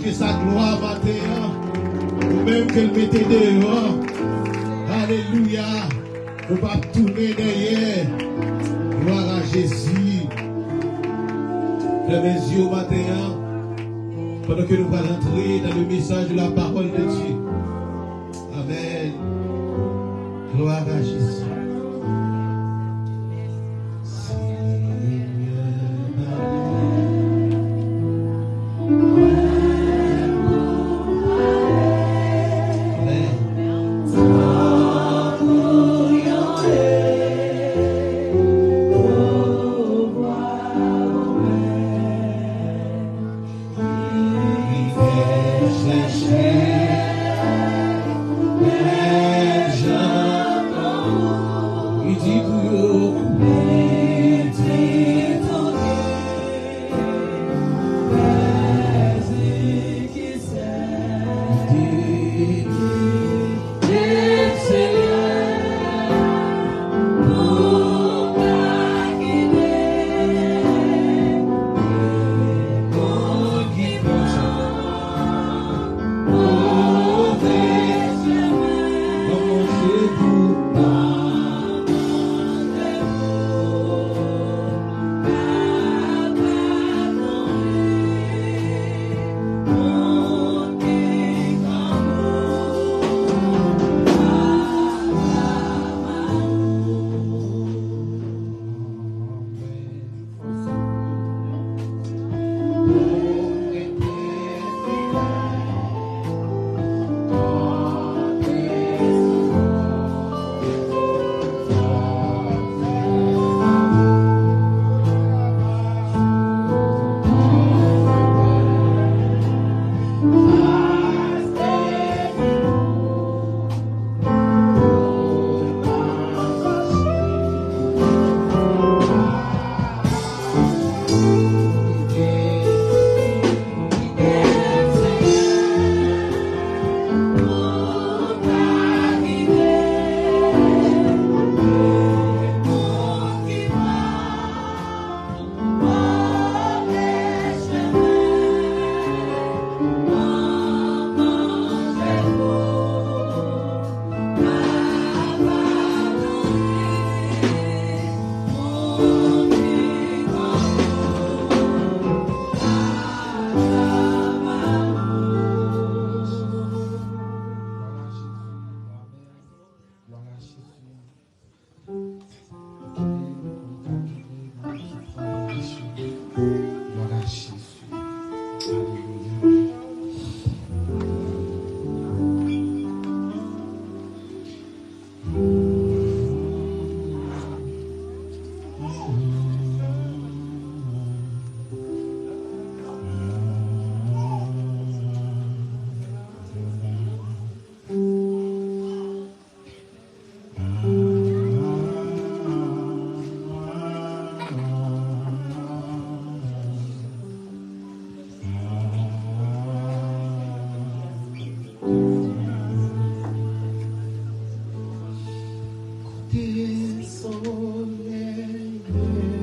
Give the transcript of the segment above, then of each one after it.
que sa gloire matin, ou même qu'elle mettait dehors. Alléluia. Nous ne pouvons pas tourner derrière. Gloire à Jésus. Fermez les yeux au matin, pendant que nous allons entrer dans le message de la parole de Dieu. Amen. Gloire à Jésus. Soleil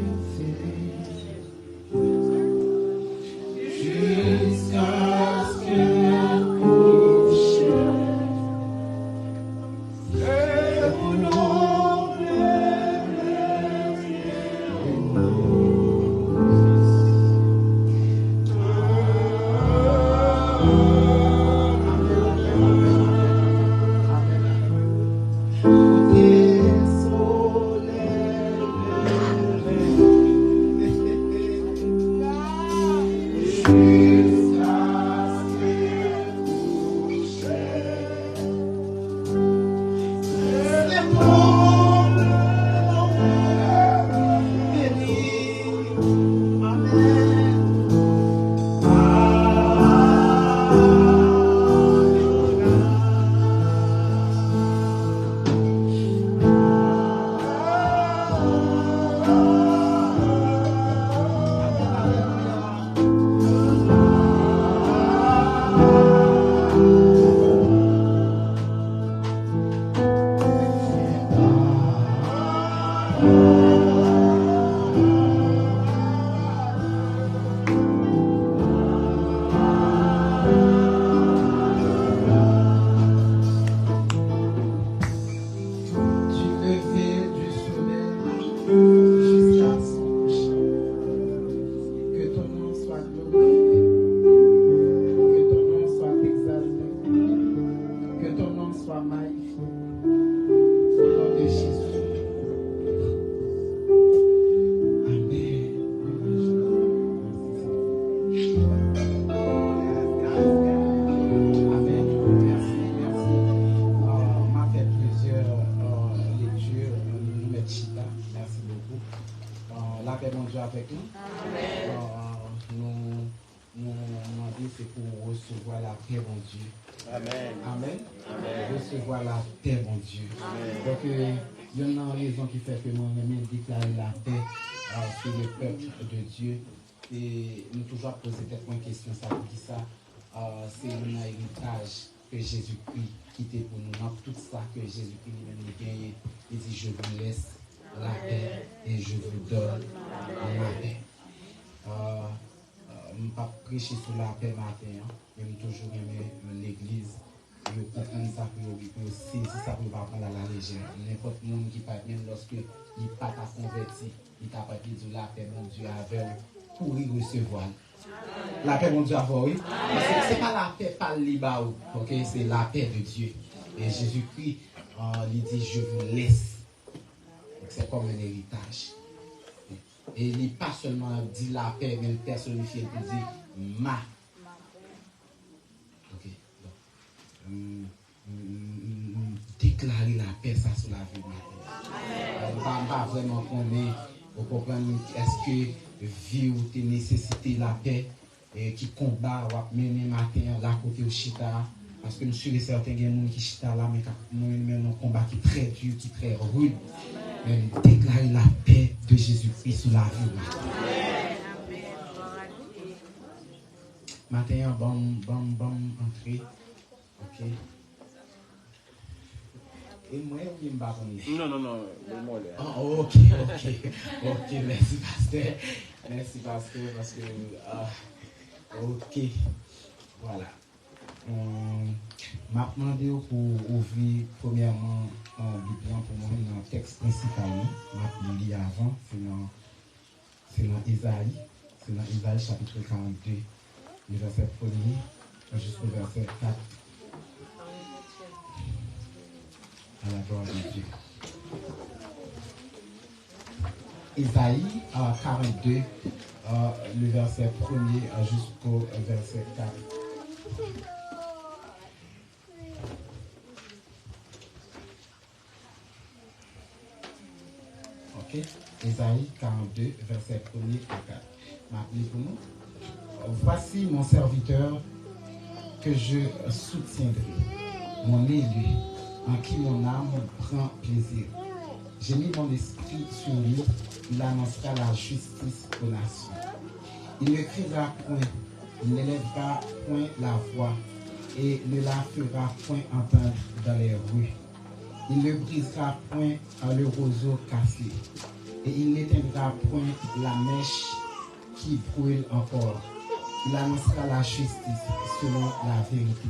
La paix de Dieu avec nous. Nous demandons c'est pour recevoir la paix de Dieu. Amen. Amen. Amen. Recevoir la paix de Dieu. Amen. Donc, il y a une raison qui fait que moi-même déclarer la paix sur le peuple de Dieu. Et nous toujours poser cette question, ça qui ça, c'est un héritage que Jésus-Christ quitté pour nous. Dans tout ça que Jésus-Christ lui-même a gagné, il dit je vous laisse la paix et je vous donne la paix. Je ne vais pas prêcher sur la paix matin, mais je toujours aimé l'église. Je comprends ça pour aussi, ça pour ne pas prendre à la légère. N'importe qui monde qui parle, même lorsque il n'est pas converti, il t'a pas dit la paix, mon Dieu, avec pour y recevoir. La paix, mon Dieu, avec oui. Ce n'est pas la paix par l'Iba, ok? C'est la paix de Dieu. Et Jésus-Christ, il dit, je vous laisse. C'est comme un héritage. Et il n'est pas seulement dit la paix, mais personnifié, il dit ma. Ok. Déclarer la paix, ça sur la vie de ma paix. Pas vraiment comprendre est-ce que vie ou tes nécessités la paix qui combat ou mener matin là côté au chita. Parce que nous sommes certains gens qui chita là, mais nous un combat qui est très dur, qui est très rude. Mais déclarer la paix de Jésus-Christ sur la vie. Matin, bon, entrée. Ok. Et moi, je ne pas Non. Ok, merci pasteur. Merci pasteur, parce que... ok, voilà. Je vais demander pour ouvrir premièrement Bible pour moi dans le texte principal. Je vais lire avant, c'est dans Isaïe. C'est dans Isaïe chapitre 42, le verset 1er jusqu'au verset 4. À la gloire de Dieu. Isaïe 42, le verset 1er jusqu'au verset 4. Ok, Isaïe 42, verset 1er à 4. M'appelez pour nous. Voici mon serviteur que je soutiendrai, mon élu, en qui mon âme prend plaisir. J'ai mis mon esprit sur lui, il annoncera la justice aux nations. Il ne criera point, il n'élèvera point la voix, et ne la fera point entendre dans les rues. Il ne brisera point le roseau cassé, et il n'éteindra point la mèche qui brûle encore. Il annoncera la justice selon la vérité.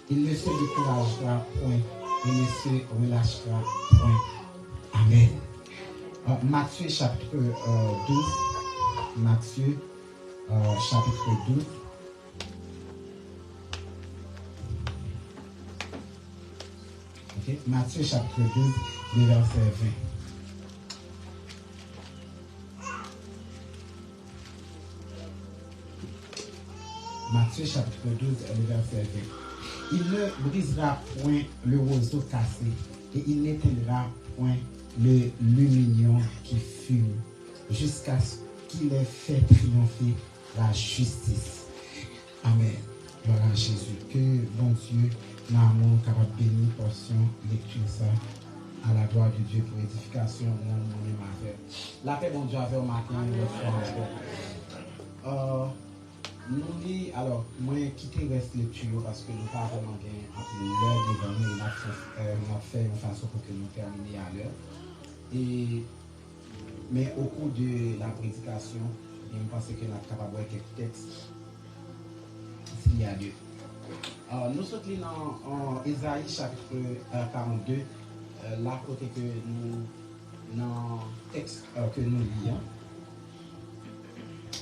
Il ne se découragera point et ne se relâchera point. Amen. Matthieu chapitre 12. Matthieu chapitre 12. Okay. Matthieu chapitre 12, le verset 20. Matthieu chapitre 12, le verset 20. Il ne brisera point le roseau cassé et il n'éteindra point le lumignon qui fume jusqu'à ce qu'il ait fait triompher la justice. Amen. Gloire à Jésus. Que bon Dieu, l'amour capable de bénir portion lecture ça à la gloire de Dieu pour édification dans mon même affaire. La paix bon Dieu avait au matin une fois. Nous dit, alors, moi, quitter reste lecture parce que nous pas vraiment gagné l'heure devant nous. On a fait une façon pour que nous terminions à l'heure. Mais au cours de la prédication, je pense que nous sommes capables de voir quelques textes s'il y a lieu. Nous sommes dans Isaïe chapitre 42, là côté que nous, dans le texte que nous lisons,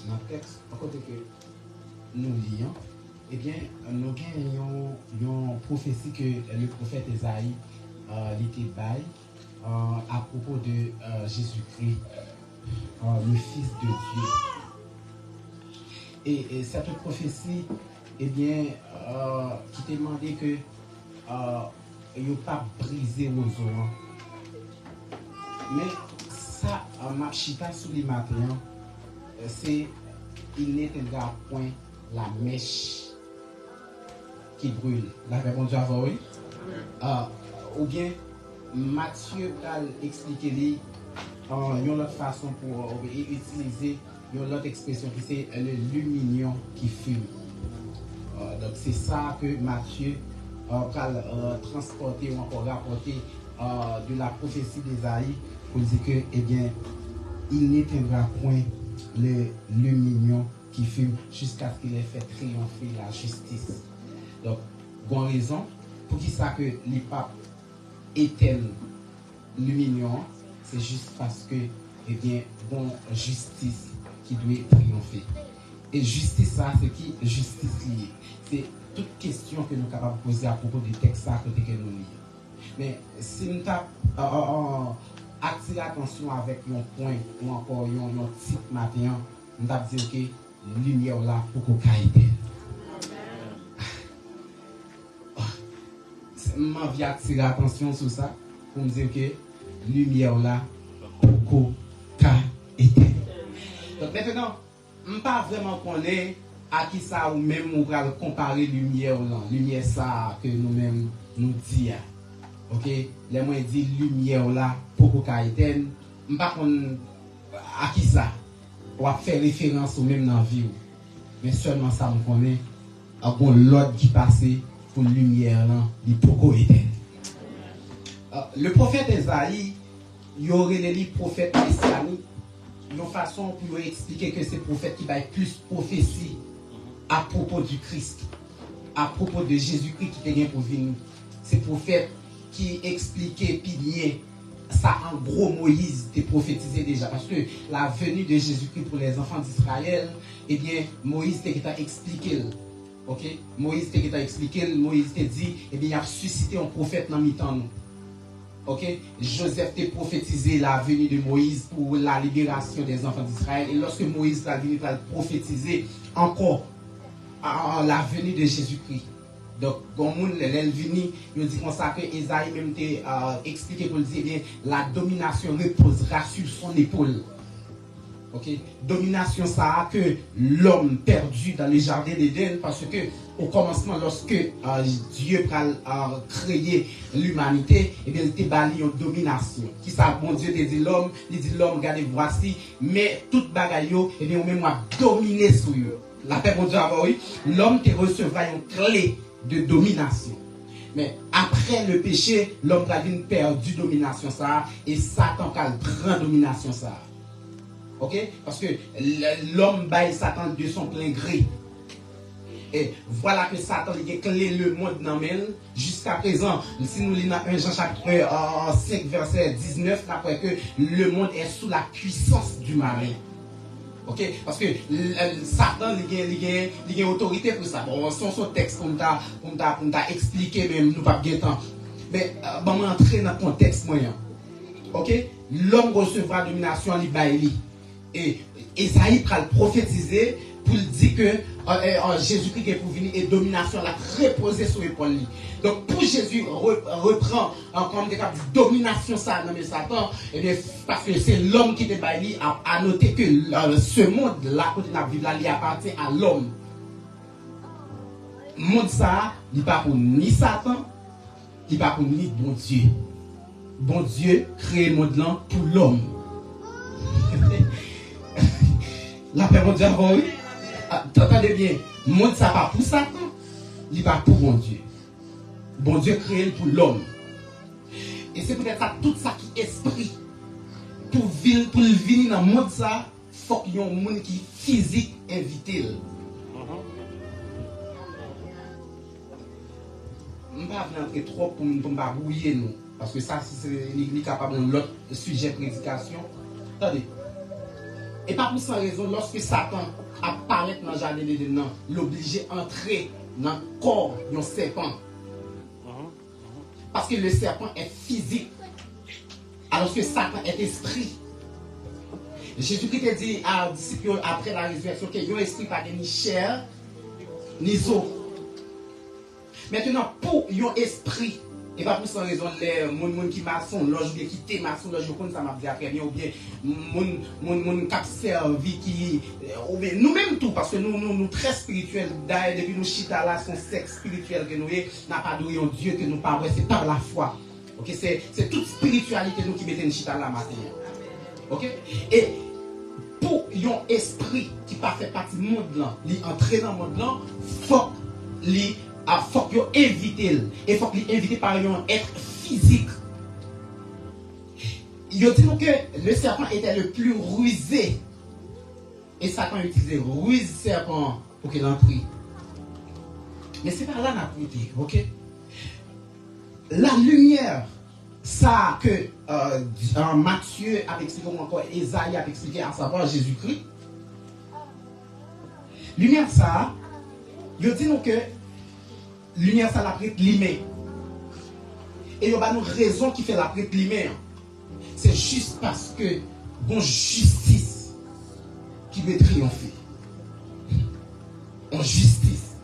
dans le texte, à côté que nous lions, eh bien, nous gagnons une prophétie que le prophète Isaïe l'était bail à propos de Jésus-Christ, le Fils de Dieu. Et cette prophétie, eh bien, qui t'a demandé que il n'y a pas brisé aux os. Mais ça, ma chita sous les matins, c'est il n'éteindra point la mèche qui brûle. La réponse de Dieu, oui. Ou bien, Matthieu a expliqué une autre façon pour utiliser une autre expression qui c'est le lumignon qui fume. Donc c'est ça que Matthieu a transporté ou encore rapporté de la prophétie d'Ésaïe pour dire que, eh bien, il n'éteindra point le lumignon qui fume jusqu'à ce qu'il ait fait triompher la justice. Donc, bonne raison pour qui ça que les papes éteignent le lumignon, c'est juste parce que, eh bien, bon justice qui doit triompher. Et justice, ça, c'est qui justice liée. C'est toute question que nous sommes capables de poser à propos du texte à côté que nous lisons. Mais si nous avons attiré l'attention avec un point ou encore un titre matin, nous avons dit que la lumière là pour qu'on caille. Je vais attirer l'attention sur ça pour me dire que la lumière là pour qu'on caille. Donc maintenant, je ne sais pas vraiment connaître à qui ça ou même on va comparer lumière là, lumière ça que nous-mêmes nous disons. OK, les moi dit lumière là pour qu'on éteindre, je ne sais pas à qui ça. On va faire référence au même dans la vie. Mais seulement ça me connaît à bon l'ordre qui passait pour lumière là, pour qu'on éteindre. Le prophète Esaïe, il y aurait les prophètes messianiques. Une façon pour expliquer que c'est prophète qui va être plus prophétie à propos du Christ, à propos de Jésus-Christ qui est pour venir. C'est prophète qui expliquait pilier ça en gros Moïse était prophétisé déjà parce que la venue de Jésus-Christ pour les enfants d'Israël, eh bien Moïse t'a expliqué. OK, Moïse t'a expliqué, Moïse t'a dit eh bien il a suscité un prophète dans mi-temps nous. OK, Joseph t'a prophétisé la venue de Moïse pour la libération des enfants d'Israël et lorsque Moïse a venu prophétiser encore la venue de Jésus-Christ. Donc, quand on est venu, il dit comme ça que Esaïe même t'a expliqué pour dire bien la domination reposera sur son épaule. OK, domination ça que l'homme perdu dans les jardins d'Éden parce que au commencement lorsque Dieu a créé l'humanité, et bien il t'a bali une domination. Qui ça bon Dieu dit l'homme, il dit l'homme regardez voici mais toute bagaille et bien on même a dominer sur eux. La paix bon Dieu oui, l'homme te recevra une clé de domination. Mais après le péché, l'homme a perdu domination ça et Satan a prend domination ça. OK? Parce que l'homme baille Satan de son plein gré. Et voilà que Satan a clé le monde dans le jusqu'à présent. Si nous lisons 1 Jean chapitre 5 verset 19, après que le monde est sous la puissance du mal. OK, parce que Satan il a une autorité pour ça. Bon, son texte comme t'a expliqué même nous pas bien temps. Mais bon entrer dans le contexte moyen. OK, l'homme recevra domination li baili et Esaïe va le prophétiser pour dire que Jésus-Christ est pour venir et domination la reposer sur l'épaule. Donc pour Jésus reprend comme des cas de domination ça dans Satan et bien parce que c'est l'homme qui est baili à noter que ce monde là côté la Bible là il appartient à l'homme. Monde ça, il pas pour ni Satan, il pas pour ni bon Dieu. Bon Dieu crée le monde là pour l'homme. La paix bon Dieu oui. Attendez bien, le monde ça pas pour Satan, il pas pour bon Dieu. Bon Dieu créé pour l'homme. Et c'est peut-être ça, tout ça qui est esprit. Pour venir dans le monde ça, il faut qu'il y ait un monde qui est physique invité. Je ne vais pas entrer trop pour ne pas brouiller nous. Parce que ça, c'est capable de l'autre sujet de prédication. Attendez. Et pas pour cette raison, lorsque Satan apparaît dans le jardin d'Éden, l'obliger à entrer dans le corps d'un serpent. Parce que le serpent est physique, alors que Satan est esprit. Jésus-Christ a dit à aux disciples après la résurrection que yon esprit pas ni chair, ni os. Maintenant, pour yon esprit Et pas pour sans raison, les gens qui maçon, l'ange qui t'es maçon, l'ange qui ça m'a dit après bien, ou bien, mon cap servi qui, ou bien, nous-mêmes tout, parce que nous très spirituels, d'ailleurs, depuis nous chita là, son sexe spirituel que nous est, n'a pas adoré un Dieu que nous pas, c'est par la foi. Ok, c'est toute spiritualité nous qui mettons une chita là matin. Ok? Et, pour un esprit qui pas fait partie du monde là, li entrer dans le monde là, faut qu'il évite et faut qu'il évite par un être physique. Il dit que le serpent était le plus rusé et Satan utilisait ruse serpent pour qu'il entre. Mais c'est par là n'a été, ok? La lumière, ça que Matthieu a expliqué, ou encore Esaïe a expliqué, à savoir Jésus-Christ. Lumière, ça, il dit nous que lumière, ça l'a pris limée. Et il y a une raison qui fait la pris limée. C'est juste parce que bon justice qui veut triompher. En justice.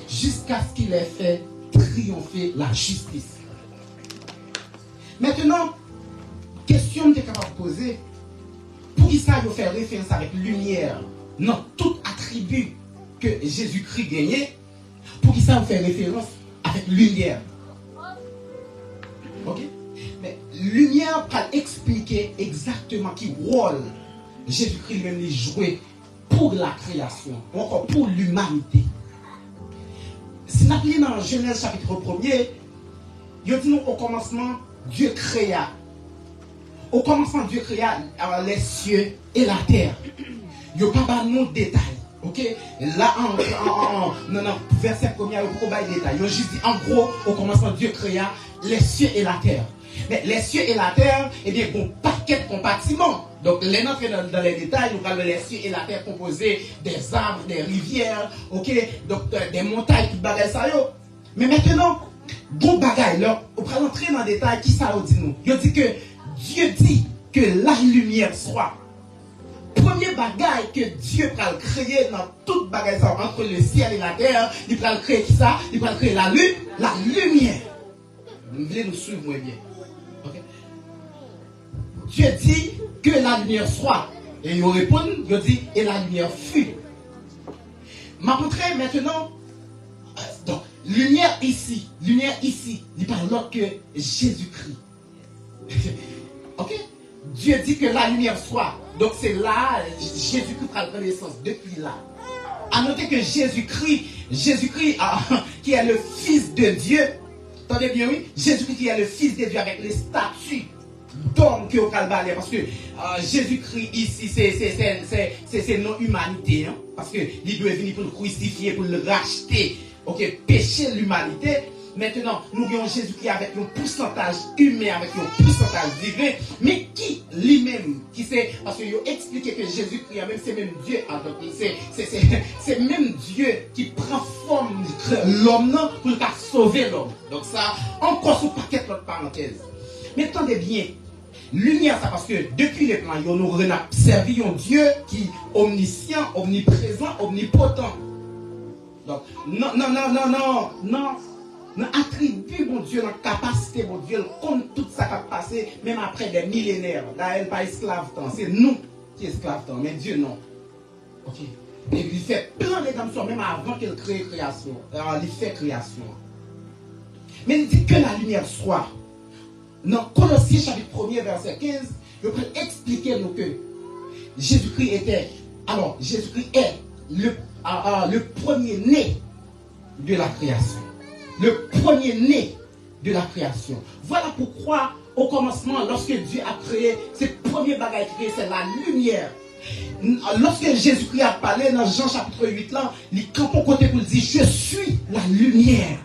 Jusqu'à ce qu'il ait fait triompher la justice. Maintenant, question que tu es capable de poser, pour qui ça il faire référence avec lumière, non, tout attribut que Jésus-Christ gagnait, pour qui ça il fait référence avec lumière. Ok? Mais lumière va expliquer exactement qui rôle Jésus-Christ lui-même jouait pour la création, ou encore pour l'humanité. Si nous appelons dans Genèse chapitre 1er, il dit nous au commencement, Dieu créa. Au commencement, Dieu créa les cieux et la terre. Il n'y a pas de détail. Ok? Là, non, verset 1er, il n'y a pas de détail. Il a juste dit, en gros, au commencement, Dieu créa les cieux et la terre. Mais les cieux et la terre, eh bien, bon paquet de compartiments. Donc, les notes dans les détails, nous parlons les cieux et la terre composés des arbres, des rivières, ok? Donc, des montagnes qui bagaillent ça. Mais maintenant, bon bagaille, là, on va entrer dans le détail, qui ça dit nous? Il dit que Dieu dit que la lumière soit. Premier bagaille que Dieu va créer dans toute bagaille entre le ciel et la terre, il va créer qui ça? Il va créer la lumière. Vous voulez nous suivre moins bien. Okay? Dieu dit que la lumière soit. Et il répond, il dit, et la lumière fut. Ma montrer maintenant, donc, lumière ici, il parle que Jésus-Christ. Ok? Dieu dit que la lumière soit. Donc c'est là, Jésus-Christ prend naissance depuis là. À noter que Jésus-Christ, qui est le Fils de Dieu, attendez bien, oui, Jésus-Christ qui est le Fils de Dieu avec les statuts d'homme qui est au Calvaire, parce que Jésus-Christ ici, c'est notre humanité, hein, parce qu'il doit venir pour le crucifier, pour le racheter, ok, pécher l'humanité. Maintenant, nous avons Jésus-Christ avec un pourcentage humain, avec un pourcentage divin, mais qui lui-même, qui sait, parce qu'il a expliqué que Jésus-Christ, même c'est même Dieu, c'est même Dieu qui prend forme de l'homme pour sauver l'homme. Donc ça, encore sous paquet de parenthèse. Mais attendez bien, lumière, ça parce que depuis les plans, nous avons servi un Dieu qui est omniscient, omniprésent, omnipotent. Donc, non. Nous attribuons, mon Dieu, notre capacité, mon Dieu, compte tout ça qui a passé, même après des millénaires. D'ailleurs, pas esclave tant. C'est nous qui esclaves tant, mais Dieu non. Ok. Et il fait plein de rédemption, même avant qu'il crée création. Alors, il fait création. Mais il dit que la lumière soit. Dans Colossiens chapitre 1er, verset 15, je peux expliquer nous que Jésus-Christ était. Alors, Jésus-Christ est le premier-né de la création. Le premier-né de la création. Voilà pourquoi, au commencement, lorsque Dieu a créé, ce premier bagage créé, c'est la lumière. Lorsque Jésus-Christ a parlé dans Jean chapitre 8, là, il campe au côté pour dire, je suis la lumière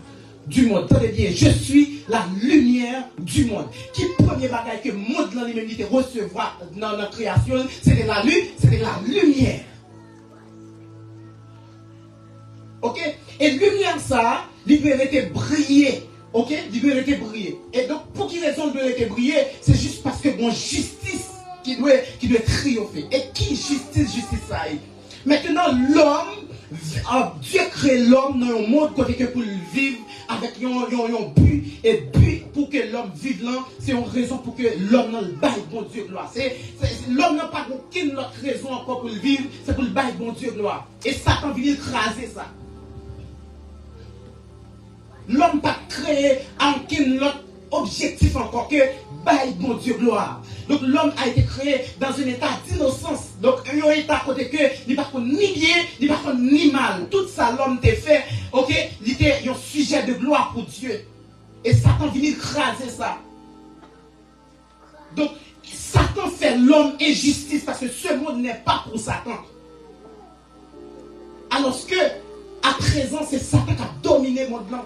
du monde. Tenez bien, je suis la lumière du monde. Qui premier bagage que le monde dans l'humanité recevoir dans la création, c'était la lumière. Ok? Et lumière ça, il peut être brillé. Ok? Il peut être brillé. Et donc, pour qui raison il peut être brillé? C'est juste parce que bon justice qui doit triompher. Et qui justice ça? Maintenant, l'homme, Dieu crée l'homme dans un monde côté que pour vivre avec un but. Et but pour que l'homme vive là, c'est une raison pour que l'homme n'a pas bon Dieu gloire. L'homme n'a pas aucune autre raison encore pour le vivre, c'est pour le bail bon Dieu gloire. Et Satan vient écraser ça. L'homme pas créé aucun autre objectif encore que bail bon Dieu gloire. Donc l'homme a été créé dans un état d'innocence. Donc un état côté que il pas ni bien, il pas ni mal. Tout ça l'homme t'a fait, OK, il était un sujet de gloire pour Dieu. Et Satan vient écraser ça. Donc Satan fait l'homme injustice parce que ce monde n'est pas pour Satan. Alors que à présent c'est Satan qui a dominé le monde là.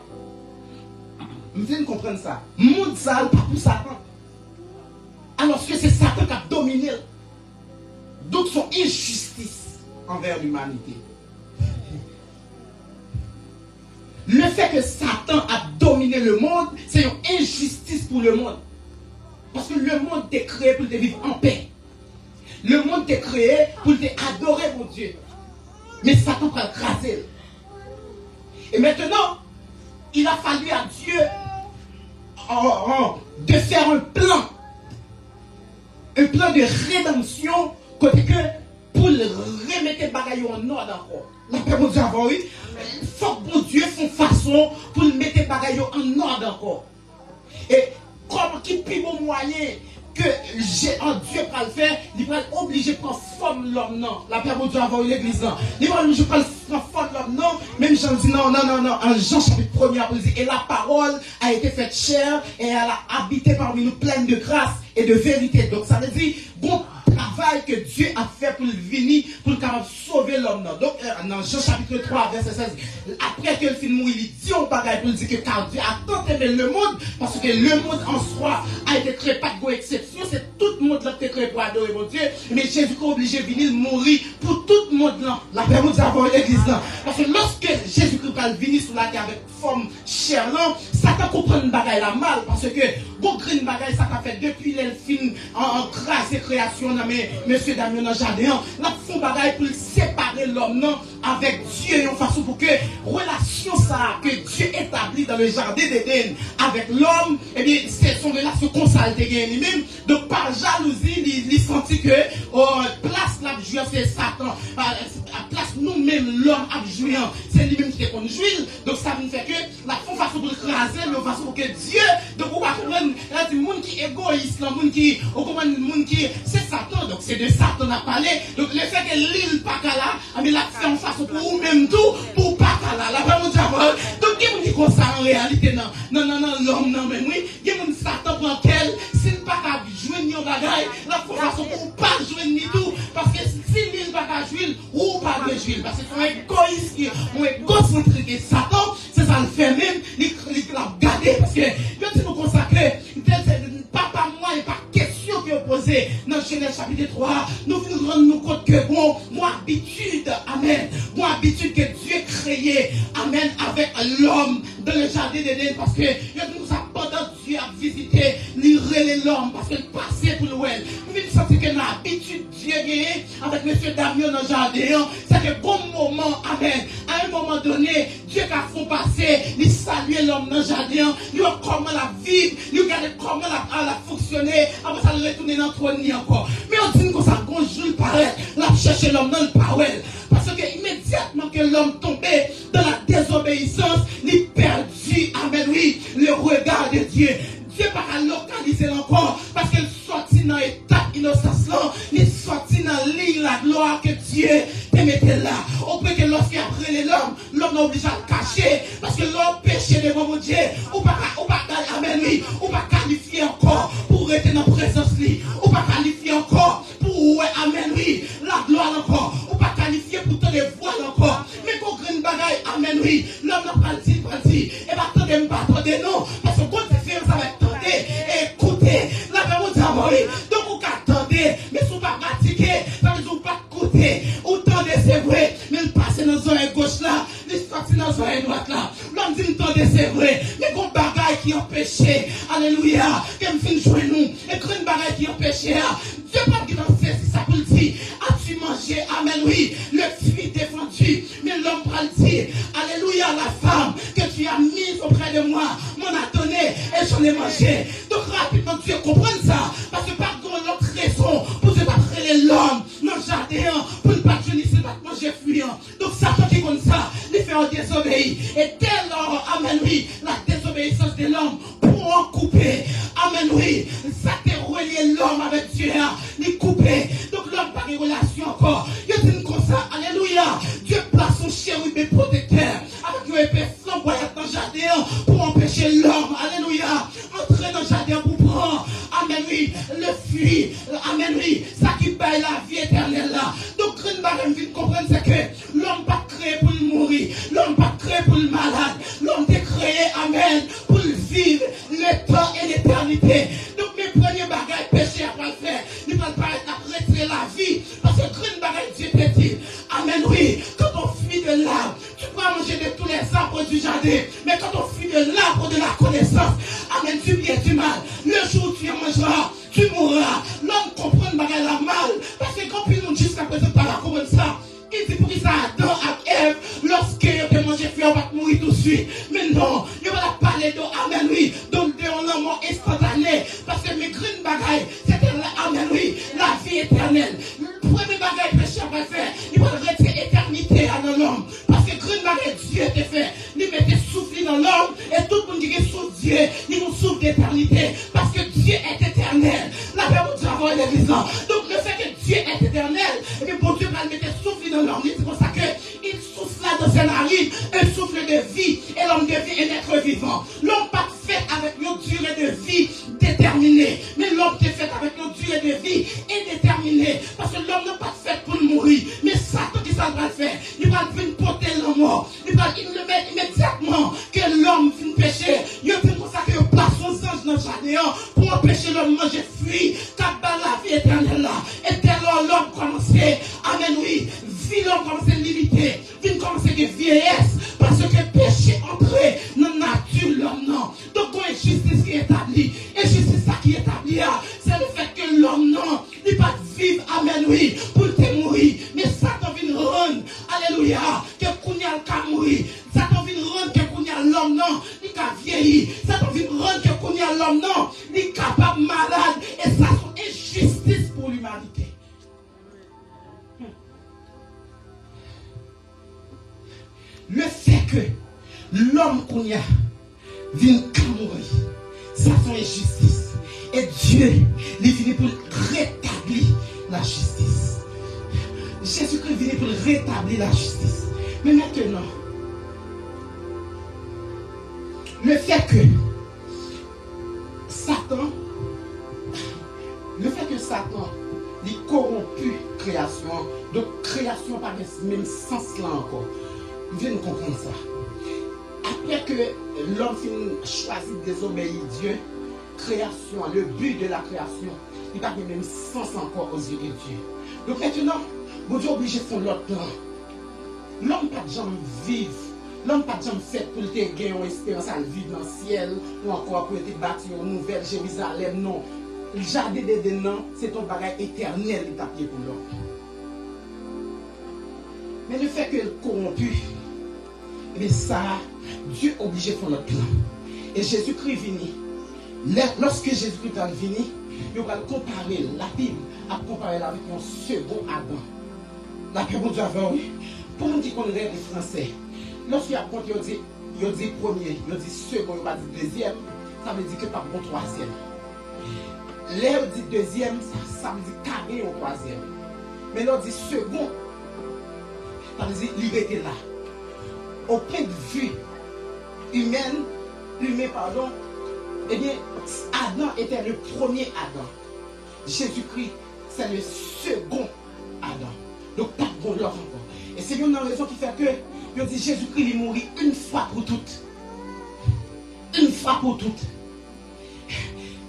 Vous devez comprendre ça. Le monde ça pas pour Satan. Alors que c'est Satan qui a dominé. Donc son injustice envers l'humanité. Le fait que Satan a dominé le monde, c'est une injustice pour le monde. Parce que le monde est créé pour te vivre en paix. Le monde est créé pour te adorer mon Dieu. Mais Satan va le craser. Et maintenant, il a fallu à Dieu de faire un plan de rédemption côté que pour remettre les bagailles en ordre encore. La paix mon Dieu avant oui. Il faut que mon Dieu fasse façon pour mettre les bagailles en ordre encore. Et comme qui plus bon moyen que j'ai en Dieu pour le faire, il va obligé de prendre forme l'homme non. La paix mon Dieu avant l'église non. Il va obligé de prendre forme l'homme non. Même Jean dit non. En Jean chapitre 1er, il dit et la parole a été faite chair et elle a habité parmi nous pleine de grâce et de vérité. Donc ça veut dire bon travail que Dieu a fait pour le venir, pour le capable sauver l'homme. Donc dans Jean chapitre 3, verset 16, après que le film mourit, il dit au bagaille pour dire que car Dieu a tant aimé le monde, parce que le monde en soi a été créé pas de exception, c'est tout le monde là qui est créé pour adorer mon Dieu, mais Jésus est obligé de venir mourir pour tout le monde là. La paix nous avons l'église là. Parce que lorsque Jésus-Christ va venir sur la terre avec forme chair là, Satan comprend une bagaille là mal, parce que bon green bagaille ça t'a fait depuis le film en grâce et création. Mais monsieur Damien dans le jardin, la font bagaille pour séparer l'homme non avec Dieu en façon pour que relation ça que Dieu établit dans le jardin d'Éden avec l'homme, et bien c'est son relation consaltée lui-même. Donc par jalousie, il sentit que place la jouir c'est Satan, place nous-mêmes l'homme à jouir, c'est lui-même qui est qu'on jouit. Donc ça nous fait que la font façon pour écraser, mais façon pour que Dieu, donc on va comprendre, là du monde qui est égoïste, le monde qui, on comprend le monde qui, c'est Satan, donc c'est de Satan à parler. Donc le fait que l'île Pakala, mais la fait en façon pour vous-même tout, pour Pakala, la vraiment diable. Donc il y a monde qui comme ça en réalité, non, l'homme, non, mais oui, il y a monde Satan prend quel, s'il ne pas qu'à jouer ni au bagaille, la façon pour pas jouer ni tout, parce que si l'île pas qu'à jouer, ou pas de jouer, parce que c'est un égoïste qui, un égocentrique, et Satan, c'est ça le fait même, il l'a gardé, parce que, quand il nous consacrer, papa, moi, il n'y a pas question qui est opposée. Dans Genèse chapitre 3, nous venons rendre compte que bon, moi, habitude, amen, moi, habitude que Dieu créé, amen, avec l'homme dans le jardin d'Éden, parce que nous avons pendant Dieu a visité, livrer l'homme, parce qu'il passait pour le well. Nous venons sentir que l'habitude Dieu gagné avec monsieur Damien dans le jardin, c'est que bon moment, amen, à un moment donné, Dieu a fait passer, il salue l'homme dans le jardin, il voit comment la vie, il regarde comment la fonctionner, après ça, il retourne dans le trône encore. Mais on dit que ça, quand Jules paraît, là, chercher l'homme dans le parole. Parce que immédiatement que l'homme tombait dans la désobéissance, il perdit, amen, oui, le regard de Dieu. Dieu n'a pas localiser encore, parce qu'il sortit dans l'étape innocence là, il sortit dans l'île la gloire que Dieu te mettait là. On peut que lorsqu'il a pris l'homme est obligé à le cacher, parce que l'homme péché devant mon Dieu, ou pas, amen, oui, ou pas qualifier encore pour être dans la présence lui, ou pas qualifier encore pour, ouais, amen, oui, la gloire encore, ou pas qualifier pour te les voir encore, mais pour green bagaille, amen, oui, l'homme n'a pas dit, et pas attendez, non, parce que quand tu fais ça va être écoutez, la parole d'abord, donc vous attendez, mais si vous pas pratiquer, ça veut dire vous pas écouter, autant de c'est vrai, mais il passe dans zone gauche là, il sortit dans zone droite là, l'homme dit entendez c'est vrai, mais qu'on bagaille qui empêchait, alléluia, qu'elle fin jouer nous, et qu'une bagaille qui empêchait, Dieu pas qui dans c'est ça pour le dire, as-tu mangé, amen oui, le fruit défendu, mais l'homme va le dire, alléluia, la femme que tu as mise auprès de moi m'en a donné et j'en ai mangé. Donc rapidement Dieu comprend ça, parce que par contre l'autre raison pour te battre l'homme dans le jardin, pour ne pas tenir c'est pas manger fuyant. Donc Satan qui compte ça, il fait en désobéir. Et dès lors, amen oui, la désobéissance de l'homme pour en couper. Amen oui, ça te relié l'homme avec Dieu, il couper. Donc l'homme par une relation encore. Il dit comme ça, alléluia, Dieu place son chérubin protecteur avec une épée flamboyante dans le jardin pour empêcher l'homme, alléluia, entrer dans le jardin pour prendre, amen oui, le fruit, amen oui, ça qui paye la vie éternelle là. Donc Greenbaum vient comprendre c'est que l'homme pas créé pour le mourir, l'homme pas créé pour le malade, l'homme est créé, amen, pour le vivre le temps et l'éternité. Donc mes premiers bagages péchés à le faire, il ne va pas retirer la vie, parce que Greenbaum Dieu te dit, amen oui, quand on fuit de l'arbre, tu peux manger de tous les arbres du jardin, mais quand on fuit de l'arbre de la connaissance, amen, du bien et du mal, le jour où tu en mangeras, tu mourras. L'homme comprend bagay la mal, parce que quand il nous dit jusqu'à présent par la comme ça, il dit pour qui ça Adam et Ève, lorsque ils ont mangé fruit, on va mourir tout de suite. Mais non, il va parler de amen oui, donc de un mort instantané, parce que mes green bagailles, c'était amen oui, la vie éternelle. Le premier bagaille péché va faire, il va retirer éternité à l'homme, parce que green bagaille Dieu te fait, il mettait souffle dans l'homme, et tout le monde dit que sous Dieu, il nous souffle d'éternité, parce que Dieu est éternel. La paix pour Dieu avoir l'église. Donc le fait que Dieu est éternel, et bien bon Dieu va le mettre souffle dans l'homme, c'est pour ça qu'il souffle là dans ses narines, un souffle de vie, et l'homme devient un être vivant. L'homme pas fait avec une durée de vie déterminée, mais l'homme est fait avec une durée de vie indéterminée, parce que l'homme n'est pas fait pour mourir, mais Satan qui ça va faire, il va venir porter la mort, il le met immédiatement que l'homme finit pécher, il dit pour ça qu'il place son ange dans le jardin pour empêcher l'homme de manger fruit, car la vie éternelle là, et dès lors l'homme commençait, amen oui, vie l'homme commençait à limiter, vie commençait à vieillesse, parce que péché entré dans la nature l'homme non. Donc il y a justice qui est établie, et justice ça qui est établie, c'est le fait que l'homme non, il va vivre, amen oui, pour te mourir, mais Satan vient rendre, alléluia, que Kounia le mourir, Satan vient rendre que Kounia l'homme non, il a vieilli, Satan vient rendre que Kounia l'homme non, il est capable malade, et ça c'est injustice pour l'humanité. Le fait que l'homme qu'on y a vient mourir, ça c'est injustice. Et Dieu, il vient pour rétablir la justice. Jésus-Christ vient pour rétablir la justice. Mais maintenant, le fait que Satan, il corrompu création, donc création par le même sens là encore. Vous devez nous comprendre ça. Après que l'homme choisit de désobéir Dieu, création, le but de la création, il n'a pas le même sens encore aux yeux de Dieu. Donc maintenant, vous êtes obligé de faire l'autre plan. L'homme n'a pas de jambe vive. L'homme n'a pas de jambe faite pour te gagner une espérance à vivre dans le ciel, ou encore pour te bâtir une nouvelle Jérusalem. Non. Le jardin d'Éden, c'est ton bagage éternel qui t'a pied pour l'homme. Mais le fait qu'il est corrompu, et bien ça, Dieu est obligé de faire notre plan. Et Jésus-Christ venu. Lorsque Jésus-Christ est venu, il va comparer la Bible, à comparer avec un second Adam. La Bible de Dieu avant, oui. Pour nous dire qu'on est des Français, lorsqu'il y a compté, il dit premier, il dit second, il va dire deuxième, ça veut dire que pas bon troisième. Là, il dit deuxième, ça veut dire carré au troisième. Mais là, il dit second, ça veut dire liberté là. Au point de vue humain, eh bien, Adam était le premier Adam. Jésus-Christ, c'est le second Adam. Donc, pas de bon l'autre encore. Et c'est une raison qui fait que, il dit Jésus-Christ, il mourit une fois pour toutes. Une fois pour toutes.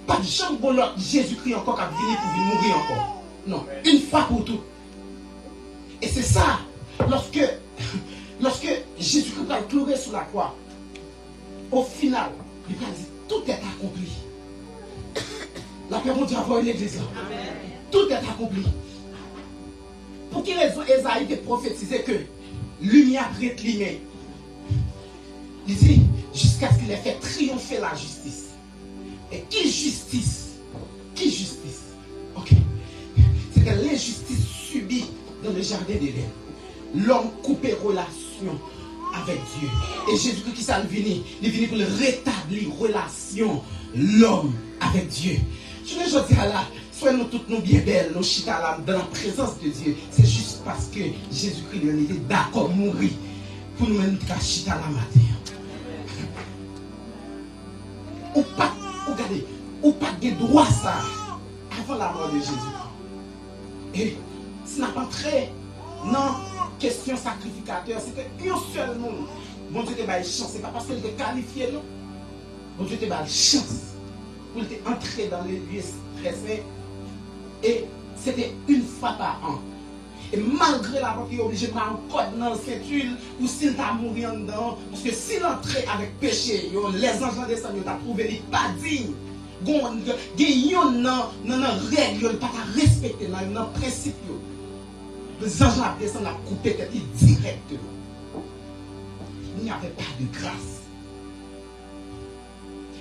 Pas de chambre pour l'autre Jésus-Christ encore qui a venu pour mourir encore. Non, une fois pour toutes. Et c'est ça, lorsque Jésus-Christ va pleurer sur la croix, au final, il va dire tout est accompli. La paix de Dieu a envoyé l'église là. Tout est accompli. Pour quelle raison Esaïe a prophétisé que lumière réclimée. Il dit, jusqu'à ce qu'il ait fait triompher la justice. Et qui justice? Qui justice? Ok. C'était l'injustice subie dans le jardin d'Éden. L'homme coupait relation avec Dieu. Et Jésus-Christ qui s'est venu, il est venu pour rétablir relation l'homme avec Dieu. Je ne dis pas là, soyons toutes nous bien belles, nous chita là dans la présence de Dieu. C'est juste parce que Jésus-Christ était d'accord à mourir pour nous mettre chita là matin. Ou pas, regardez, ou pas de droit ça avant la mort de Jésus. Et ce n'a pas entré dans question sacrificateur, c'était un seul monde. Bon Dieu te bat chance, c'est pas parce qu'il était qualifié, non. Bon Dieu te bat chance pour entrer dans les lieux stressés. Et c'était une fois par an. Et malgré la mort, il est obligé de prendre un code dans le ceinture ou s'il t'a mouru en dedans. Parce que s'il entrait avec péché, les anges descendent, ils t'ont trouvé pas digne. Il y a une règle, il n'y a pas à respecter, il y a un principe. Les anges descendent, ils ont coupé tête directement. Il n'y avait pas de grâce.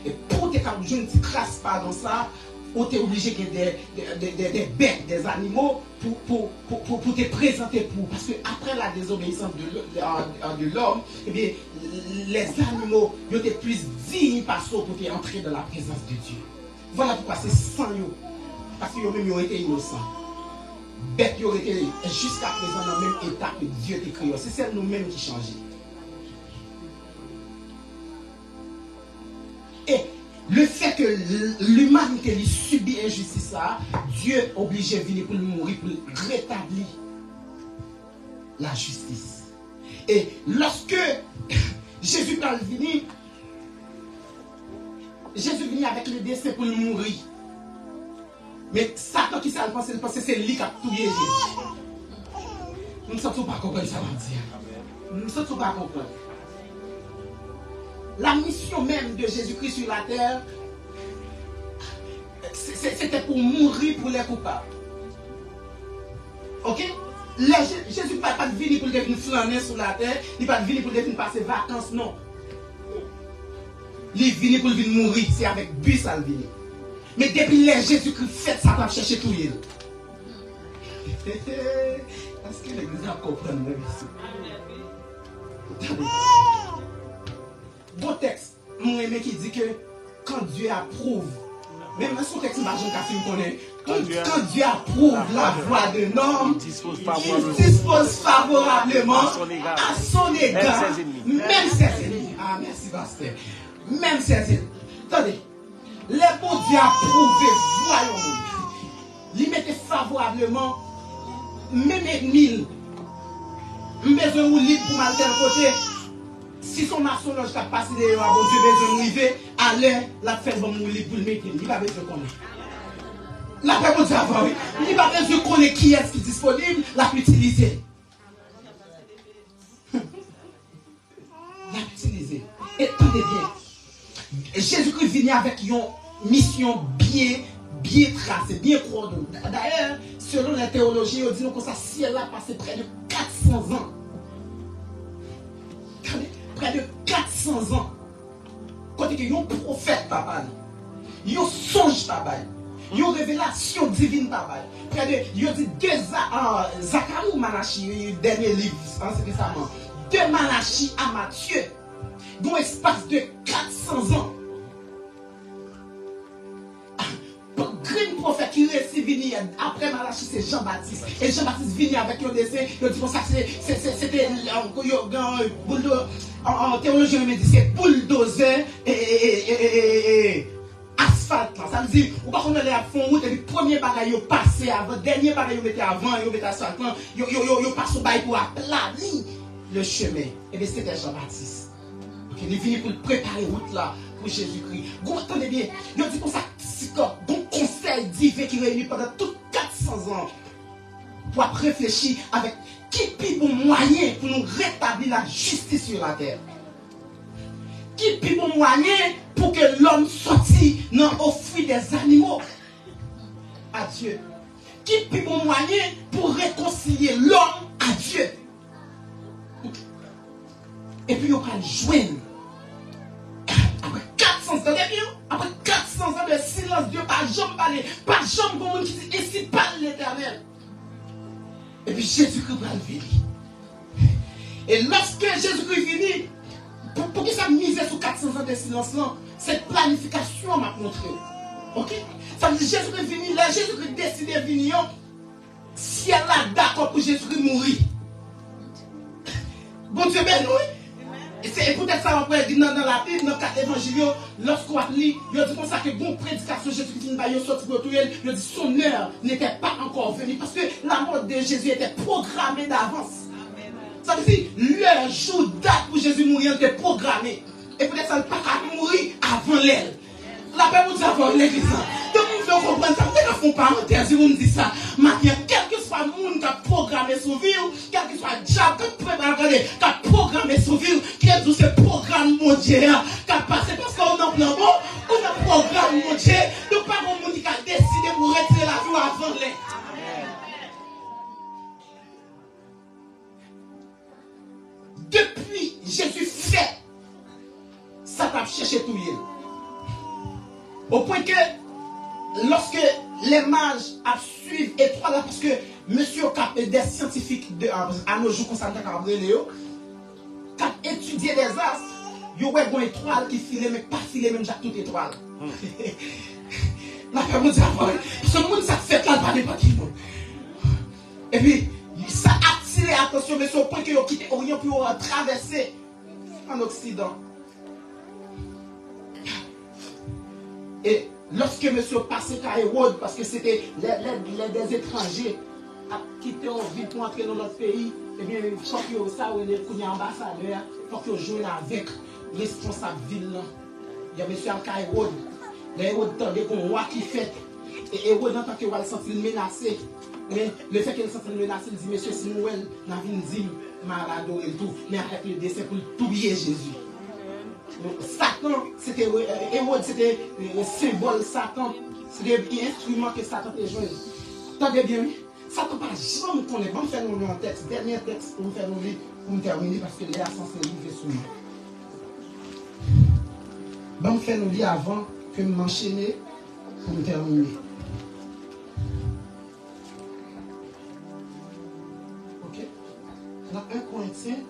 Et pour te faire une petite grâce pardon ça, on est obligé de des bêtes, des animaux pour te présenter pour. Parce que après la désobéissance de l'homme, eh bien, les animaux étaient plus dignes pour entrer dans la présence de Dieu. Voilà pourquoi c'est sans eux. Parce qu'ils même ont été innocents. Bêtes ont été jusqu'à présent dans le même état que Dieu t'a créé. C'est celle nous-mêmes qui changeait. Et le fait que l'humanité subit injustice, Dieu est obligé de venir pour nous mourir, pour rétablir la justice. Et lorsque Jésus est venu, Jésus est venu avec le dessein pour nous mourir. Mais Satan qui s'est pensé, c'est lui qui a tué Jésus. Nous ne sommes pas comprendre ça, nous ne sommes pas comprendre. La mission même de Jésus-Christ sur la terre, c'était pour mourir pour les coupables. Ok? Jésus ne va pas venir pour devenir flâner sur la terre, il ne va pas venir pour devenir passer vacances, non. Il est venu pour venir mourir, c'est avec bus à venir. Mais depuis les Jésus-Christ fait ça, va chercher tout le monde. Est-ce que l'église va comprendre même ici? Bon texte, mon aimé qui dit que quand Dieu approuve, même son texte imagine qu'à ce qu'on connaît, quand Dieu approuve la voix d'un homme, il dispose favorablement à son égard, même ses ennemis. Ah, merci, pasteur. Même ses ennemis. Attendez, les bons Dieu approuvé, voyons-nous. Il mettait favorablement, même mille. Mais je vous libre pour mal tel côté. Si son maçonnage a passé de bon Dieu besoin de arriver, allez, la fête va mourir pour le mettre. Il va besoin de connaître. La paix pour Dieu avant, oui. Il va besoin de connaître qui est-ce qui est disponible, la peut utiliser. La peut utiliser. Et attendez bien. Jésus-Christ vient avec une mission bien tracée, bien coordonnée. D'ailleurs, selon la théologie, on dit que ça ciel a passé près de 400 ans. Près de 400 ans. Quand il y a un prophète, papa, il y a un songe, papa, il y a une révélation divine, papa. Près de, il y a deux Zacharie ou Malachi, dernier livre, c'est récemment. De Malachi à Matthieu, dans l'espace de 400 ans. Grand prophète qui réussit venir après Malachi, c'est Jean-Baptiste. Et Jean-Baptiste vient avec un dessin, il dit ça, c'était en théologie, on me dit c'est bulldozer et asphalte. Ça veut dire, ou pas qu'on allait à fond route, et le premier bagage est passé avant, le dernier bagage est mettait avant, il mettait asphalte, il passe au bail pour aplanir le chemin. Et bien c'était Jean-Baptiste. Il est venu pour préparer route là pour Jésus-Christ. Vous entendez bien, il dit comme ça, bon conseil divin qui réunit pendant tous 400 ans pour réfléchir avec qui peut bon moyen pour nous rétablir la justice sur la terre. Qui peut bon moyen pour que l'homme sorti dans offrir des animaux à Dieu. Qui peut bon moyen pour réconcilier l'homme à Dieu. Et puis, on va le joindre. Après 400 ans, après 400 ans de silence, Dieu pas jamais parlé, pas jamais pour monde qui dit, et si parle l'Éternel. Et puis Jésus-Christ va le venir. Et lorsque Jésus-Christ vient, pour que ça mise sur 400 ans de silence, là, cette planification m'a montré. Ok? Ça veut dire Jésus-Christ vient, là, Jésus-Christ décide de venir, si elle est d'accord pour Jésus-Christ mourir. Bon Dieu, ben oui. Et c'est peut-être ça on peut dire dans la Bible, dans 4 évangiles, lorsqu'on lit, il dit comme ça que bon prédication Jésus-Christ va sortir pour tout elle, il dit son heure n'était pas encore venue parce que la mort de Jésus était programmée d'avance. Ça veut dire l'heure, jour, date pour Jésus mourir était programmée. Et peut-être ça ne peut pas mourir avant l'aile. La paix vous avant l'église. Donc vous devez comprendre ça. Peut-être qu'on parenthèse, si vous me dites ça. Maintenant, quel que soit le monde qui a programmé son vie, quel que soit le diable qui a programmé son vie, quel que soit ce programme mondial qui a passé parce qu'on a un plan bon, on a un programme mondial. Donc pas un monde qui a décidé pour retirer la vie avant l'aile. Depuis Jésus fait, ça t'a cherché tout le monde. Au point que, lorsque les mages suivent étoile, parce que monsieur Cap des scientifiques à nos jours, qui ont étudié des astres, ils ont une étoile qui file, mais pas file, même toute étoile. La femme dit avant, parce que le monde, ça fait là, pas n'importe qui. Et puis, ça attire l'attention, mais au point qu'ils ont quitté Orient pour traverser en Occident. Et lorsque monsieur passait à Hérode, parce que c'était des étrangers qui étaient en ville pour entrer dans notre pays, eh bien, il faut que ça, ou les ambassadeurs, il faut que jouent avec le responsable ville. Il y a monsieur Hérode. Hérode tendait qu'on roi qui fait. Et Hérode, en tant que roi, il sentit menacé. Mais le fait qu'il sentit menacé, il dit, monsieur, si nous, on a vu une dîme, malade et tout, mais avec le dessin pour tuer Jésus. Satan, c'était Hérode, c'était le symbole Satan. C'était un instrument que Satan a joué. Attendez bien, Satan pas jamais connaît. Bon, faire nous un texte, dernier texte pour nous faire nous lire, pour nous terminer, parce que les ascensions livres sur nous. Bon, faire nous lire avant que nous m'enchaîner pour nous terminer. Ok? Dans 1 Corinthiens.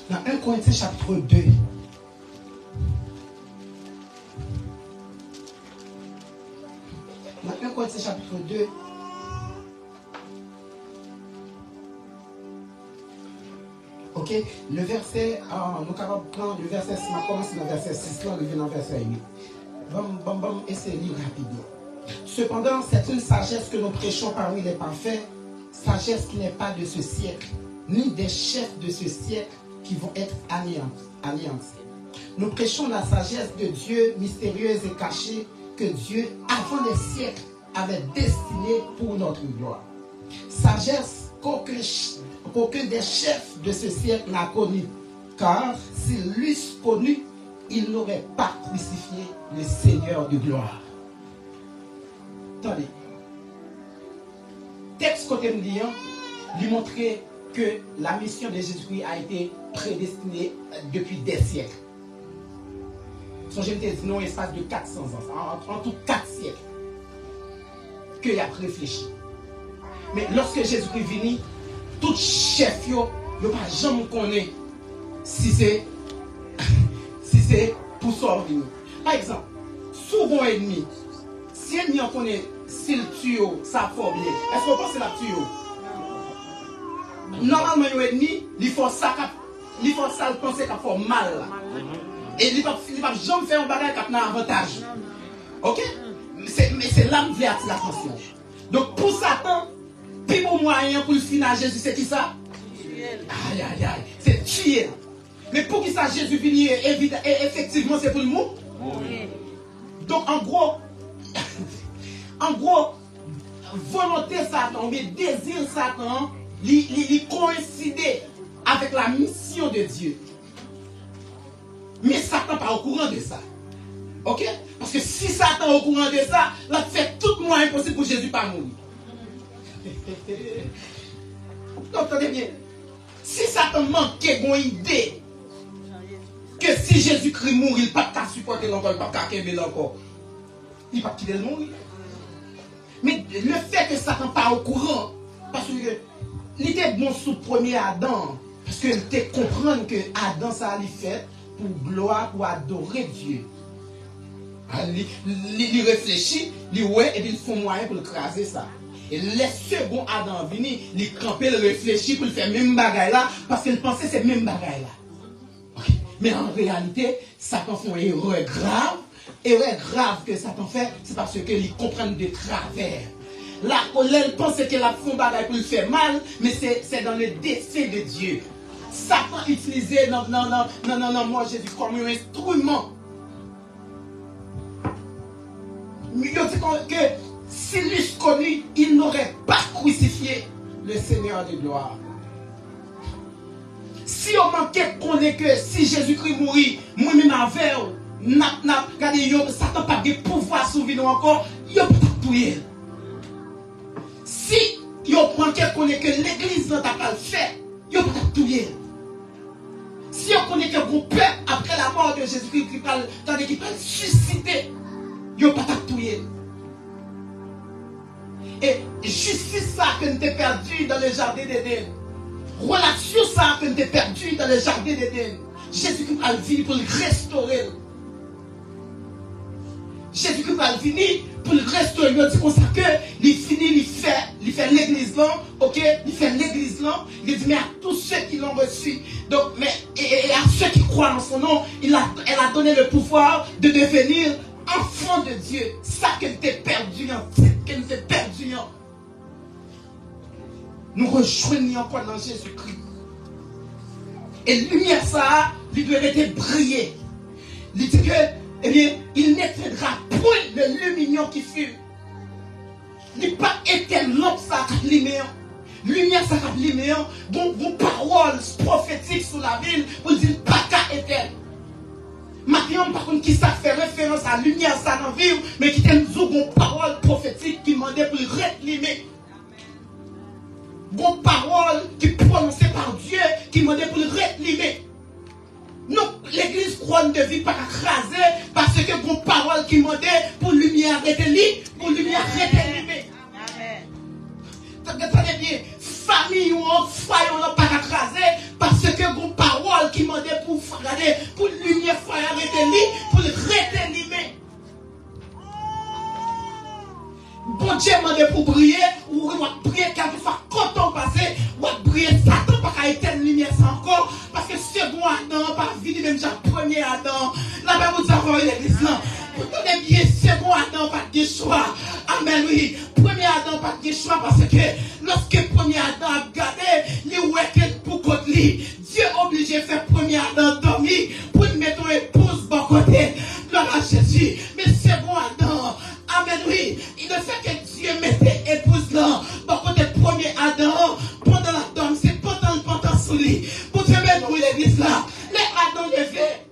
Dans 1 Corinthiens chapitre 2. Dans 1 Corinthiens chapitre 2. Ok, le verset, nous allons prendre le verset 6, on commence dans le verset 6, là, on vient dans le verset 8. Bon, essayez de lire rapidement. Cependant, c'est une sagesse que nous prêchons parmi les parfaits, sagesse qui n'est pas de ce siècle, ni des chefs de ce siècle, qui vont être anéantis. Nous prêchons la sagesse de Dieu mystérieuse et cachée que Dieu, avant les siècles, avait destinée pour notre gloire. Sagesse qu'aucun des chefs de ce siècle n'a connue, car s'ils l'eussent connu, ils n'auraient pas crucifié le Seigneur de gloire. Attendez. Texte côté me dit, lui montrer que la mission de Jésus-Christ a été prédestinée depuis des siècles. Son j'ai dit non, espace de 400 ans, en tout 4 siècles, qu'il a réfléchi. Mais lorsque Jésus-Christ vient, tout chef, il ne va pas jamais connaître si c'est pour sortir. Par exemple, souvent ennemi, si l'ennemi en connaît, s'il tue, ça forme, est-ce qu'on pense que la tue? Normalement, l'ennemi, il faut ça penser qu'il fait mal. Et il ne va jamais faire un bagage qui a un avantage. Ok? Mais c'est là que je veux attirer l'attention. Donc pour Satan, le plus bon moyen pour le finir Jésus, c'est qui ça? Aïe, aïe, aïe. C'est tuer. Mais pour qui ça Jésus finit, effectivement, c'est pour le monde. Donc en gros, volonté Satan, mais désir Satan, il coïncide avec la mission de Dieu. Mais Satan n'est pas au courant de ça. Ok? Parce que si Satan est au courant de ça, il a fait tout moyen possible pour Jésus pas mourir. Donc, attendez bien. Si Satan manquait une idée que si Jésus-Christ mourit, il ne peut pas supporter l'encore, il ne peut pas quitter l'encore. Il ne peut pas quitter le mourir. Mais le fait que Satan n'est pas au courant, parce que il était bon sous le premier Adam, parce qu'il était comprendre que Adam, ça allait faire pour gloire, pour adorer Dieu. Il réfléchit, il ouais, et puis il faut moyen pour écraser ça. Et les seconds Adam venu, il campait, il réfléchit pour faire même bagaille là, parce qu'il pensait que c'est même bagaille là. Okay. Mais en réalité, Satan fait une erreur grave. Erreur grave que Satan fait, c'est parce qu'il comprend de travers. La colère pense qu'elle a fait un bagaille pour le faire mal, mais c'est dans le dessein de Dieu. Satan utilisait non, moi Jésus comme un instrument. Mais je dis que s'il l'eût connu, il n'aurait pas crucifié le Seigneur de gloire. Si on manquait qu'on est que si Jésus-Christ mourit, moi-même avec regardez, Satan n'a pas de pouvoir sur nous encore, il n'a pas tout. Si on manquait qu'on est que l'église n'a pas le fait, il n'a pas tout. Si on connaît que mon peuple, après la mort de Jésus-Christ, qui parle susciter, il n'a pas tout. Et justice ça que nous t'es perdu dans le jardin d'Éden. Relation ça que nous t'es perdu dans le jardin d'Éden. Jésus-Christ va venir pour le restaurer. Jésus-Christ va venir pour le restaurer. Il dit comme ça que il finit, il fait l'église là, ok? Il fait l'église là. Il dit mais à tous ceux qui l'ont reçu, donc mais et à ceux qui croient en son nom, elle a donné le pouvoir de devenir enfant de Dieu. Ça que nous t'es perdu, que nous t'es perdu. Nous rejoignons encore dans Jésus-Christ. Et lumière ça, il doit être briller. Il dit que, eh bien, il n'éteindra point le lumière qui fut. Il n'est pas éteint l'homme ça qui lumière. Lumière ça qui lumière. Donc, vos paroles prophétiques sur la ville, vous dites pas qu'à éteindre. Maintenant, par contre, qui ça fait référence à la lumière ça dans la vie, mais qui t'aime une parole prophétique qui demandait pour le réclamer. Une parole qui est prononcée par Dieu qui demandait pour le réclamer. Non, l'église croit ne devait pas écraser parce que une parole qui demandait pour lumière réclamer, pour lumière réclamer. Attendez bien, famille ou foyer on pas écraser parce que une parole qui demandait pour regarder pour lumière foyer réclamer, pour le réclamer. Bon Dieu m'a pour briller, ou on va briller quelque fois quand on passe, on va briller Satan pas qu'à éteindre lumière encore, parce que second Adam, pas vide même déjà premier Adam, là-bas vous avez l'église là. Vous tenez bien, second Adam pas de choix. Amen, oui. Premier Adam pas de choix parce que lorsque premier Adam a gardé, il ouais pour côté lui. Dieu obligé de faire premier Adam dormir pour mettre une épouse bon côté. Gloire à Jésus. Mais second Adam, amen, oui. Il ne fait que Dieu mettait épouse là. Par contre, le premier Adam, pendant la dame, c'est pendant le pantalon sous lui. Pour Dieu mettre oui l'église là. Les Adam levés.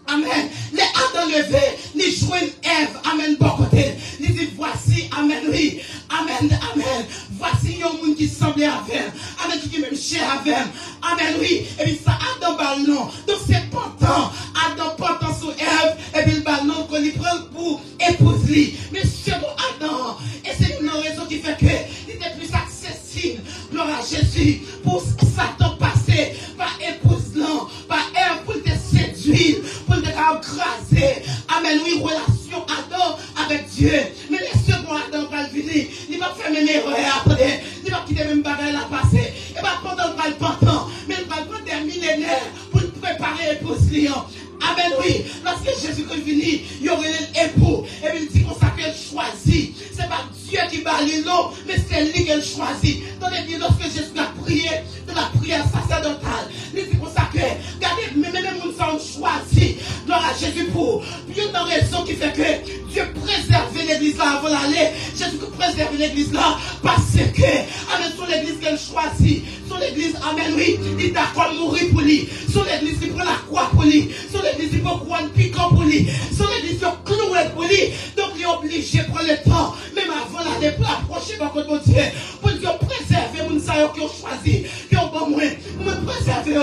Amen. Les Adam levés, les jouent Ève. Amen, bon côté. Ils disent voici, amen, oui. Amen, amen. Voici un monde qui semblait avec. Amen, qui est même cher avec. Amen, oui. Et puis ça, Adam ballon. Donc c'est pantant. Adam pantant sous Ève. Et puis le ballon qu'on y prend pour épouser. Mais c'est bon, Adam. Et c'est une raison qui fait que il était plus accessible. Gloire à Jésus. Pour Satan passer par épouse là, par Ève pour te séduire, pour te écraser. Amen, oui, relation Adam avec Dieu. Mais les seconds Adam va venir. Il va faire même erreur après. Il va quitter même bagaille la passer. Et va pendant le pantant. Mais il va prendre des millénaires pour préparer l'épouse lion. Amen, oui. Lorsque Jésus-Christ venu, il y aurait l'époux. Et puis il dit qu'on s'appelle choisi. C'est pas Dieu qui va l'eau, mais c'est lui qui choisit. Tenez bien, lorsque Jésus a prié, de la prière sacerdotale, il dit qu'on s'appelle. Regardez, même nous sommes choisis. Gloire à Jésus pour une raison qui fait que Dieu préserve les l'église là avant d'aller. Jésus préserve l'église là parce que, amen, son l'église qu'elle choisit. Son l'église, amen, oui, il est d'accord mourir pour lui. Son l'église, il prend la croix pour lui. Son l'église, il prend couronne piquant pour lui. Son l'église, il cloué pour lui. Donc, il est obligé de prendre le temps, même avant d'aller approcher par contre mon Dieu, pour dire préserver mon saillot qui ont choisi, qui ont bon moins, pour me préserver,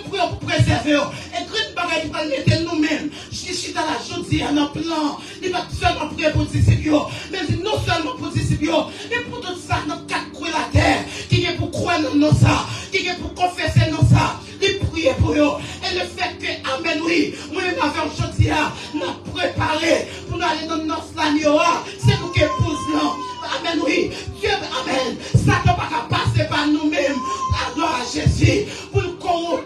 pour préserver. Et grande bagaille qui va mettre nous-mêmes. Je suis dans la journée, en plan. Il va seulement prier pour disciples, mais non seulement pour disciples, mais pour tout ça, dans quatre coins de la terre, qui est pour croire dans ça, qui est pour confesser dans ça, il prie pour eux. Et le fait que, amen, oui, moi-même avec aujourd'hui, nous préparé pour nous aller dans notre l'agneau, c'est nous qui épousons, non. Amen, oui, Dieu, amen, ça ne peut pas passer par nous-mêmes, la gloire à Jésus, pour nous corrompre,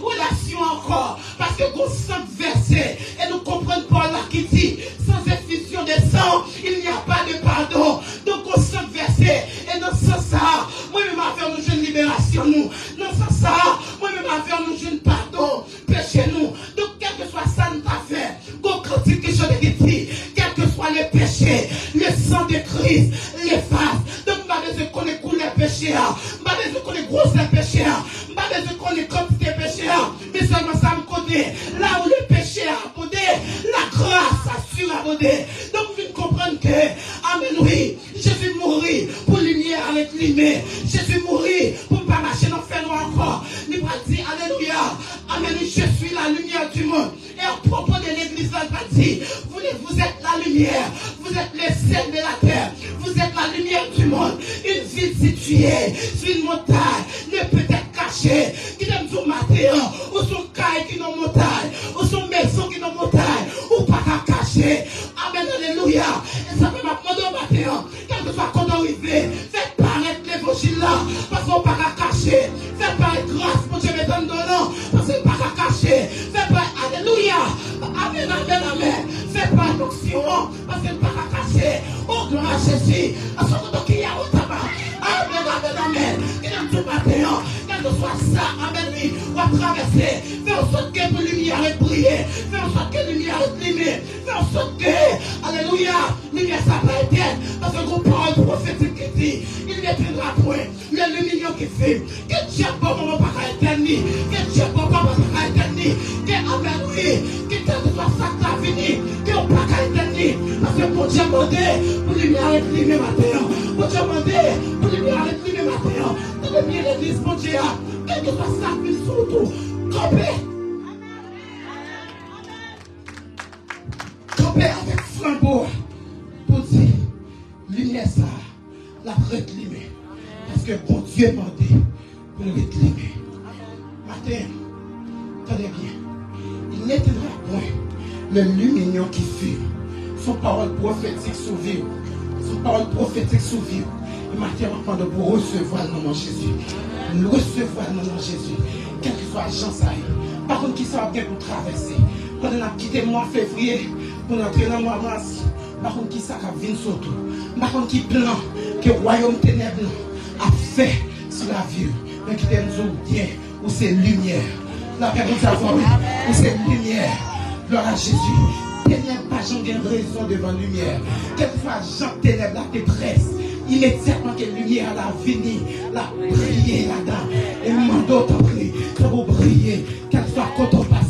relation encore, parce que nous sommes versés, et nous comprenons pas là qui dit, sans effusion de sang, il n'y a pas de pardon, donc nous sommes versés, et dans ce sens, moi-même avec nous, une libération, nous, dans ce sens, moi-même avec nous, une pardon, péché nous, donc quel que soit ça, nous t'a fait, qu'on critique que je l'ai dit, quel que soit le péché, le sang de Christ, l'efface, donc je ne connais pas les péchés, je ne connais pas les péchés, je ne connais pas les péchés, mais seulement ça me connaît, là où le péché a abondé, la grâce a surabondé, donc vous comprenez que, amen, oui, Jésus mourit pour lumière avec lumière, Jésus mourit pour ne pas marcher dans le fer noir encore, il va dire, alléluia, amen, je suis la lumière du monde, et à propos de l'église, il va dire, vous êtes la lumière, vous êtes les sels de la terre, vous êtes la lumière du monde, une ville située sur une montagne, ne peut être cachée, qui aime son matin, ou son caille qui est dans montagne, ou son maison qui est dans montagne, ou pas qu'à cacher, amen, alléluia, et ça peut m'apprendre au matin, quel que soit quand on arrive, faites paraître l'évangile là, parce qu'on pas qu'à cacher, faites paraître grâce, mon Dieu me donne donnant, parce qu'on pas qu'à cacher, faites paraître, alléluia, amen, amen, amen, faites paraître l'onction, parce qu'on pas qu'à cacher, oh gloire à Jésus, à ce moment qu'il y a au tabac, amen, amen, amen, qu'il aime tout matin, quel que soit ça, amen, oui, on va traverser, faire en sorte que la lumière est brillée, faire en sorte que la lumière est limée, faire en sorte que, alléluia, lumière ça va être, parce que vos paroles prophétiques qui dit, il ne tiendra point, le million qui fait, que Dieu pas comment pas éternel, que Dieu pas comment pas éternel, que amen, oui, que quel que soit ça qui a fini, que on pas éternel, parce que pour Dieu demander, pour lumière est limée matin, pour Dieu demander, pour lumière est limée matin, dans le milieu de l'église, mon Dieu, quel que soit ça qui surtout, camper. Camper avec flambeau pour dire, lumière ça, la réclimer. Parce que bon Dieu m'a dit pour le réclimer. Matin, tenez bien, il n'éteindra point le lumignon qui fume. Son parole prophétique s'ouvre. Son parole prophétique s'ouvre. Et matin, on va pour recevoir le nom de Jésus. Recevoir le nom de Jésus. Quel que soit l'agent ça est. Par contre, qui sera bien pour traverser. Quand on a quitté le mois février, pour entrer dans le mois mars, par contre, qui ça a venu surtout. Par contre, qui plan que le royaume ténèbres a fait sur la vie. Mais qui t'aime bien, où c'est lumière. La personne savoir où c'est lumière. Gloire à Jésus. Ténèbres, pas j'en gagne raison devant lumière. Quelquefois, Jean ténèbres, la détresse. Immédiatement que la lumière a venu, la briller là-dedans. Et nous d'autres prier, que vous brillez, qu'elle soit quand on passe,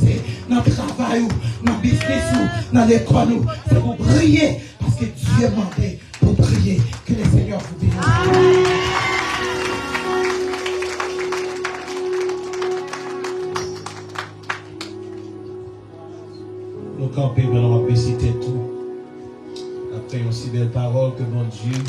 dans le travail, dans le business, dans l'école, que vous brillez, parce que Dieu m'a demandé pour prier, que le Seigneur vous bénisse. Nous campons, mais on va citer tout. Après, une si belle parole que mon Dieu